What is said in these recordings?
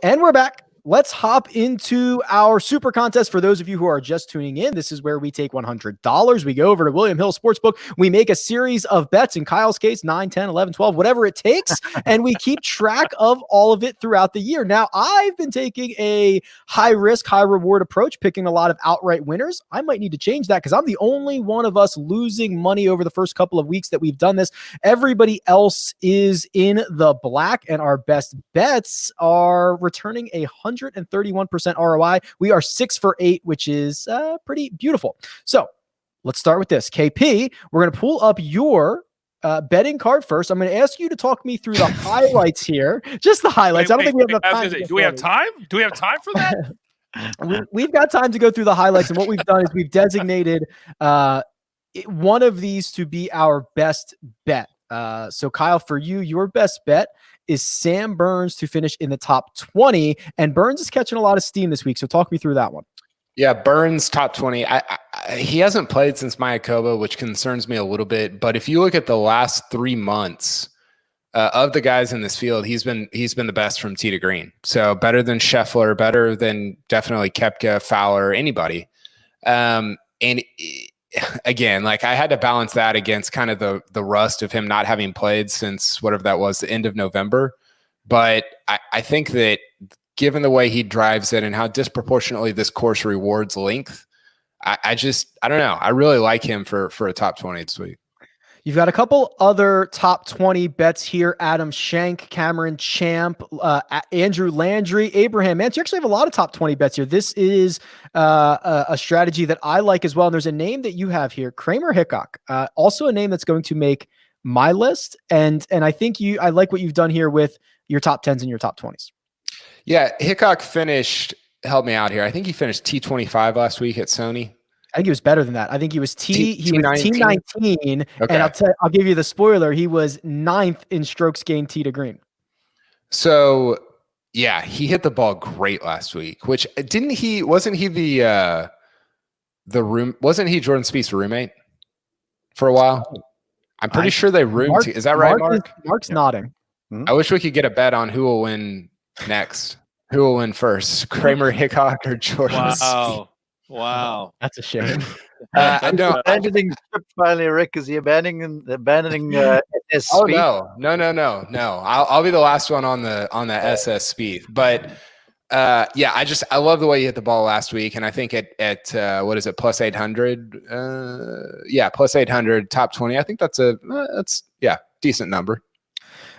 And we're back. Let's hop into our super contest. For those of you who are just tuning in, this is where we take $100. We go over to William Hill Sportsbook. We make a series of bets, in Kyle's case, 9, 10, 11, 12, whatever it takes. And we keep track of all of it throughout the year. Now, I've been taking a high risk, high reward approach, picking a lot of outright winners. I might need to change that because I'm the only one of us losing money over the first couple of weeks that we've done this. Everybody else is in the black, and our best bets are returning 131% ROI. We are 6 for 8, which is pretty beautiful. So let's start with this. KP, we're going to pull up your betting card first. I'm going to ask you to talk me through the highlights here. Just the highlights. I don't think we have enough time. Do we have time? Do we have time for that? We've got time to go through the highlights. And what we've done is we've designated one of these to be our best bet. So Kyle, for you, your best bet is Sam Burns to finish in the top 20. And Burns is catching a lot of steam this week. So talk me through that one. Yeah, Burns top 20. He hasn't played since Mayakoba, which concerns me a little bit. But if you look at the last 3 months of the guys in this field, he's been the best from tee to green. So better than Sheffler, better than definitely Koepka, Fowler, anybody. Again, like I had to balance that against kind of the rust of him not having played since whatever that was, the end of November. But I think that given the way he drives it and how disproportionately this course rewards length, I don't know. I really like him for a top 20 this week. You've got a couple other top 20 bets here. Adam Schenk, Cameron Champ, Andrew Landry, Abraham Mance. You actually have a lot of top 20 bets here. This is a strategy that I like as well. And there's a name that you have here, Kramer Hickok, also a name that's going to make my list. And I think I like what you've done here with your top 10s and your top 20s. Yeah, Hickok help me out here. I think he finished T25 last week at Sony. I think he was better than that. I think he was T19, okay. And I'll give you the spoiler. He was 9th in strokes gained tee to green. So yeah, he hit the ball great last week. Which wasn't he Jordan Spieth's roommate for a while? I'm pretty sure they roomed. Is that right, Mark? Mark's nodding. I wish we could get a bet on who will win next. Who will win first, Kramer Hickok or Jordan Spieth? Wow, that's a shame. Abandoning finally, Rick. Is he abandoning SS? Oh no. I'll be the last one on the SS Spieth. But yeah, I love the way he hit the ball last week, and I think at what is it, plus 800? Yeah, plus 800, top 20. I think that's decent number.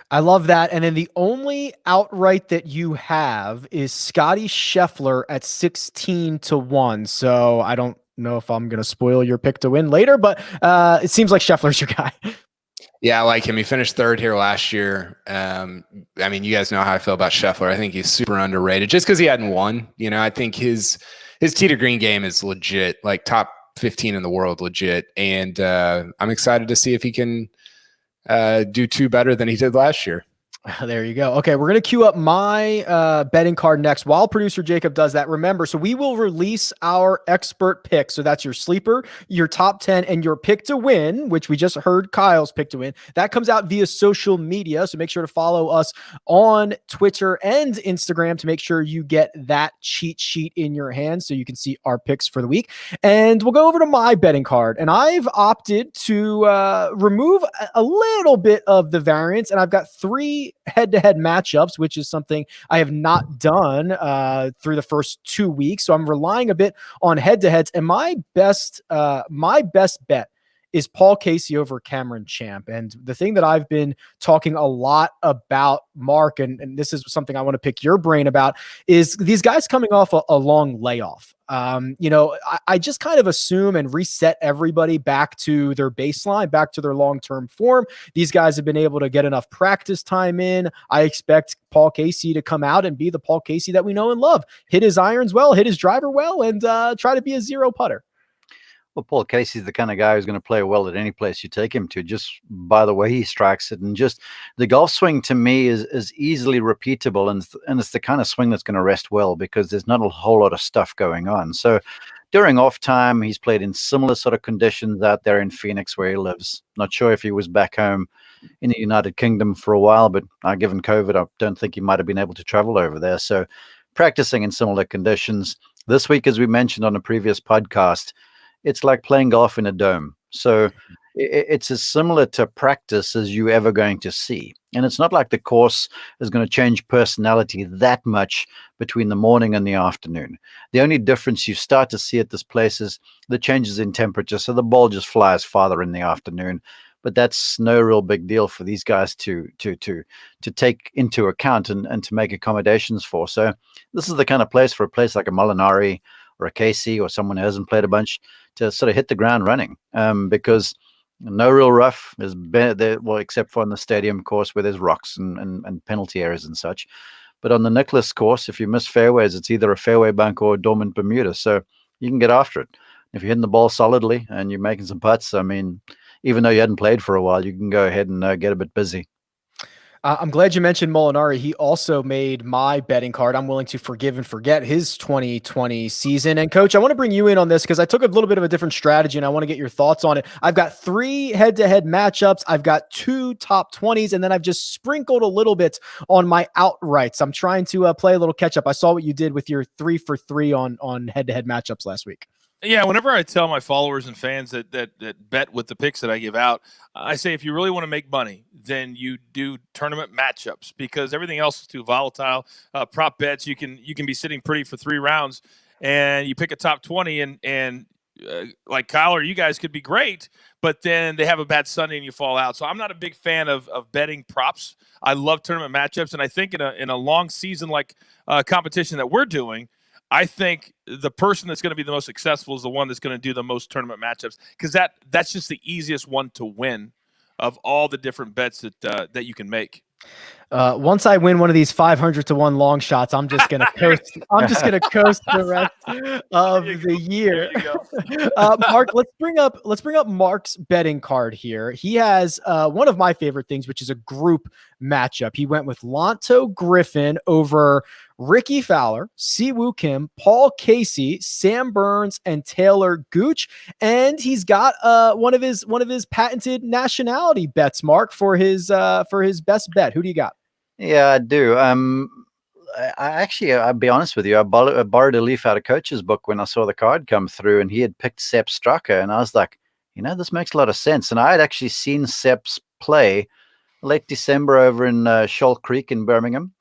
I love that. And then the only outright that you have is Scotty Sheffler at 16-1. So I don't know if I'm going to spoil your pick to win later, but it seems like Scheffler's your guy. Yeah, I like him. He finished 3rd here last year. I mean, you guys know how I feel about Sheffler. I think he's super underrated just because he hadn't won. You know, I think his tee to green game is legit, like top 15 in the world, legit. And I'm excited to see if he can do 2 better than he did last year. There you go. Okay, we're going to queue up my betting card next while producer Jacob does that. Remember, so we will release our expert pick. So that's your sleeper, your top 10, and your pick to win, which we just heard Kyle's pick to win. That comes out via social media. So make sure to follow us on Twitter and Instagram to make sure you get that cheat sheet in your hand so you can see our picks for the week. And we'll go over to my betting card. And I've opted to remove a little bit of the variance. And I've got 3 head-to-head matchups, which is something I have not done through the first 2 weeks. So I'm relying a bit on head-to-heads. And my best bet is Paul Casey over Cameron Champ. And the thing that I've been talking a lot about, Mark, and this is something I want to pick your brain about, is these guys coming off a long layoff. I just kind of assume and reset everybody back to their baseline, back to their long-term form. These guys have been able to get enough practice time in. I expect Paul Casey to come out and be the Paul Casey that we know and love. Hit his irons well, hit his driver well, and try to be a zero putter. Well, Paul Casey's the kind of guy who's going to play well at any place you take him to, just by the way he strikes it. And just the golf swing to me is easily repeatable. And it's the kind of swing that's going to rest well because there's not a whole lot of stuff going on. So during off time, he's played in similar sort of conditions out there in Phoenix where he lives. Not sure if he was back home in the United Kingdom for a while, but given COVID, I don't think he might have been able to travel over there. So practicing in similar conditions. This week, as we mentioned on a previous podcast, it's like playing golf in a dome. So it's as similar to practice as you ever going to see. And it's not like the course is going to change personality that much between the morning and the afternoon. The only difference you start to see at this place is the changes in temperature. So the ball just flies farther in the afternoon. But that's no real big deal for these guys to take into account and to make accommodations for. So this is the kind of place for a place like a Molinari or a Casey or someone who hasn't played a bunch to sort of hit the ground running, because no real rough is there, well, except for on the stadium course where there's rocks and penalty areas and such. But on the Nicholas course, if you miss fairways, it's either a fairway bank or a dormant Bermuda. So you can get after it. If you're hitting the ball solidly and you're making some putts, I mean, even though you hadn't played for a while, you can go ahead and get a bit busy. I'm glad you mentioned Molinari. He also made my betting card. I'm willing to forgive and forget his 2020 season. And Coach, I want to bring you in on this because I took a little bit of a different strategy and I want to get your thoughts on it. I've got 3 head-to-head matchups. I've got 2 top 20s, and then I've just sprinkled a little bit on my outrights. I'm trying to play a little catch up. I saw what you did with your 3 for 3 on head-to-head matchups last week. Yeah, whenever I tell my followers and fans that bet with the picks that I give out, I say if you really want to make money, then you do tournament matchups because everything else is too volatile. Prop bets, you can be sitting pretty for 3 rounds, and you pick a top 20, and like Kyle or you guys could be great, but then they have a bad Sunday and you fall out. So I'm not a big fan of betting props. I love tournament matchups, and I think in a long season like competition that we're doing, I think the person that's going to be the most successful is the one that's going to do the most tournament matchups because that's just the easiest one to win of all the different bets that you can make. Once I win one of these 500-1 long shots, I'm just gonna coast. I'm just gonna coast the rest of the year. Mark, let's bring up Mark's betting card here. He has one of my favorite things, which is a group matchup. He went with Lanto Griffin over Ricky Fowler, Siwoo Kim, Paul Casey, Sam Burns, and Taylor Gooch, and he's got one of his patented nationality bets, Mark, for his best bet. Who do you got? Yeah, I do. I'll be honest with you. I borrowed a leaf out of Coach's book when I saw the card come through, and he had picked Sepp Straka, and I was like, this makes a lot of sense. And I had actually seen Sepp's play late December over in Shoal Creek in Birmingham.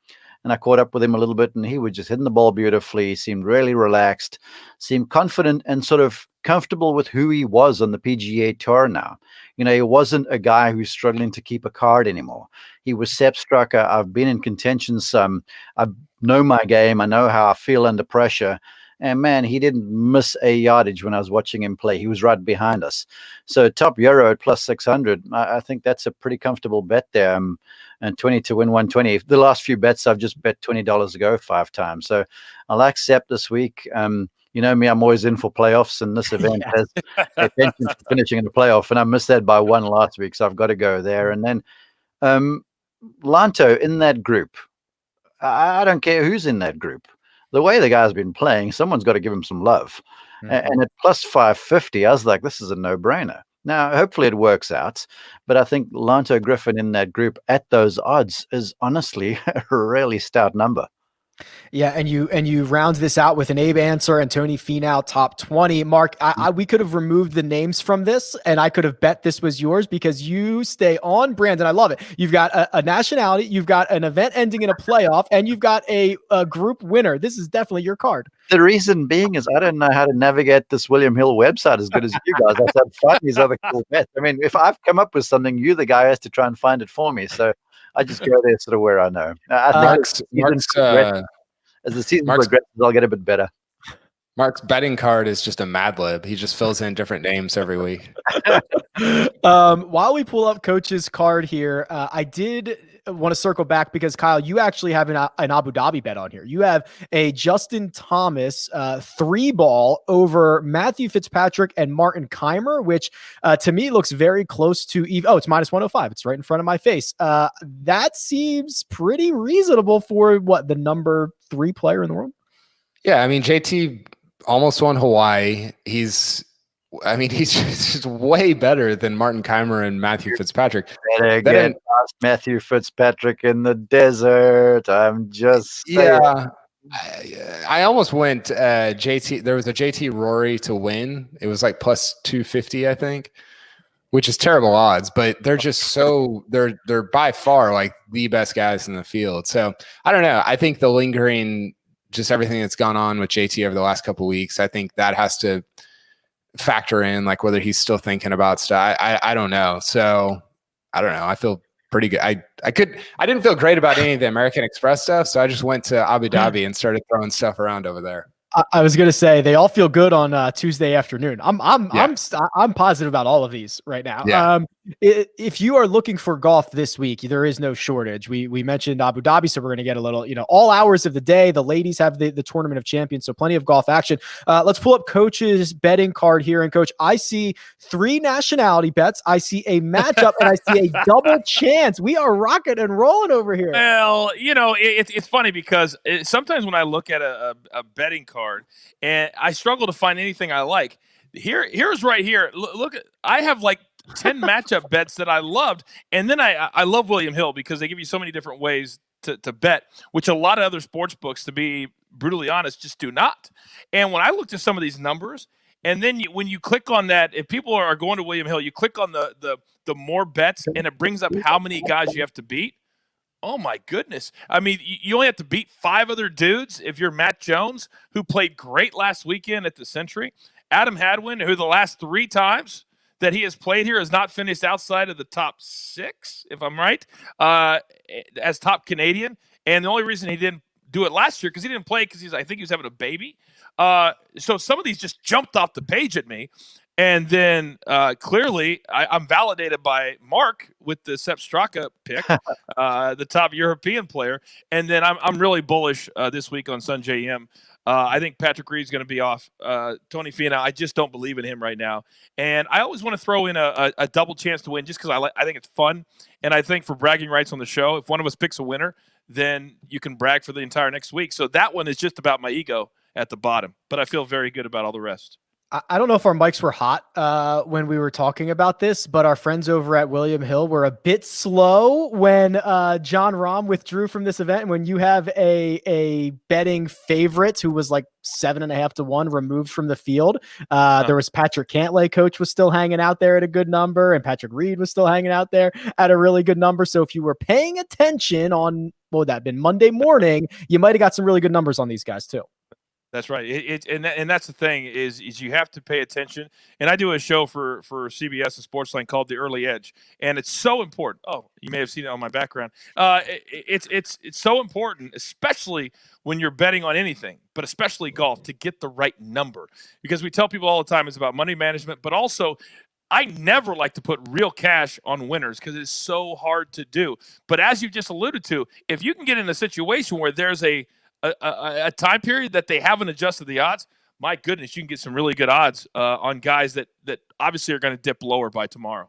And I caught up with him a little bit, and he was just hitting the ball beautifully. He seemed really relaxed, seemed confident and sort of comfortable with who he was on the PGA Tour now. He wasn't a guy who's struggling to keep a card anymore. He was Sepp Straka. I've been in contention some. I know my game. I know how I feel under pressure. And man, he didn't miss a yardage when I was watching him play. He was right behind us. So top Euro at plus 600. I think that's a pretty comfortable bet there. And 20 to win 120. The last few bets I've just bet $20 to go 5 times. So I like Sepp this week. You know me, I'm always in for playoffs, and this event has attention to finishing in the playoff, and I missed that by 1 last week, so I've got to go there. And then Lanto in that group. I don't care who's in that group. The way the guy's been playing, someone's got to give him some love. Mm-hmm. And at plus 550, I was like, this is a no-brainer. Now, hopefully it works out, but I think Lanto Griffin in that group at those odds is honestly a really stout number. Yeah, and you round this out with an Abe Answer and Tony Finau top 20. Mark, we could have removed the names from this, and I could have bet this was yours because you stay on brand, and I love it. You've got a nationality, you've got an event ending in a playoff, and you've got a group winner. This is definitely your card. The reason being is I don't know how to navigate this William Hill website as good as you guys. I said, find these other cool bets. I mean, if I've come up with something, you're the guy who has to try and find it for me. So I just go there sort of where I know. I think as the season progresses, I'll get a bit better. Mark's betting card is just a Mad Lib. He just fills in different names every week. While we pull up Coach's card here, I did want to circle back because, Kyle, you actually have an Abu Dhabi bet on here. You have a Justin Thomas 3-ball over Matthew Fitzpatrick and Martin Keimer, which to me looks very close to it's minus 105. It's right in front of my face. That seems pretty reasonable for the number 3 player in the world. Yeah, I mean, JT almost won Hawaii. I mean, he's just way better than Martin Keimer and Matthew Fitzpatrick. Better get past Matthew Fitzpatrick in the desert. I'm just saying. Yeah. I almost went JT. There was a JT Rory to win. It was like plus 250, I think, which is terrible odds, but they're just they're by far like the best guys in the field. So I don't know. I think the lingering, just everything that's gone on with JT over the last couple of weeks, I think that has to factor in, like whether he's still thinking about stuff. I don't know. So I don't know. I feel pretty good. I didn't feel great about any of the American Express stuff, so I just went to Abu Dhabi and started throwing stuff around over there. I was gonna say they all feel good on Tuesday afternoon. I'm positive about all of these right now. Yeah. If you are looking for golf this week, there is no shortage. We mentioned Abu Dhabi, so we're gonna get a little, all hours of the day. The ladies have the Tournament of Champions, so plenty of golf action. Let's pull up Coach's betting card here, and Coach, I see 3 nationality bets. I see a matchup, and I see a double chance. We are rocking and rolling over here. Well, it's funny because sometimes when I look at a betting card and I struggle to find anything I like. Here's right here. Look, I have like 10 matchup bets that I loved, and then I love William Hill because they give you so many different ways to bet, which a lot of other sports books, to be brutally honest, just do not. And when I looked at some of these numbers, and then when you click on that, if people are going to William Hill, you click on the more bets, and it brings up how many guys you have to beat. Oh, my goodness. I mean, you only have to beat 5 other dudes if you're Matt Jones, who played great last weekend at the Century. Adam Hadwin, who the last 3 times that he has played here has not finished outside of the top 6, if I'm right, as top Canadian. And the only reason he didn't do it last year, because he didn't play because I think he was having a baby. So some of these just jumped off the page at me. And then clearly I'm validated by Mark with the Sepp Straka pick, the top European player. And then I'm really bullish this week on Sungjae Im. I think Patrick Reed's going to be off. Tony Finau, I just don't believe in him right now. And I always want to throw in a double chance to win just because I think it's fun. And I think for bragging rights on the show, if one of us picks a winner, then you can brag for the entire next week. So that one is just about my ego at the bottom. But I feel very good about all the rest. I don't know if our mics were hot when we were talking about this, but our friends over at William Hill were a bit slow when John Rahm withdrew from this event. And when you have a betting favorite who was like 7.5 to 1 removed from the field, there was Patrick Cantlay, coach, was still hanging out there at a good number, and Patrick Reed was still hanging out there at a really good number. So if you were paying attention on, what would that have been, Monday morning, you might have got some really good numbers on these guys too. That's right. And that's the thing is you have to pay attention. And I do a show for CBS and Sportsline called The Early Edge, and it's so important. Oh, you may have seen it on my background. It's so important, especially when you're betting on anything, but especially golf, to get the right number, because we tell people all the time it's about money management, but also I never like to put real cash on winners because it's so hard to do. But as you just alluded to, if you can get in a situation where there's a time period that they haven't adjusted the odds, my goodness, you can get some really good odds on guys that obviously are going to dip lower by tomorrow.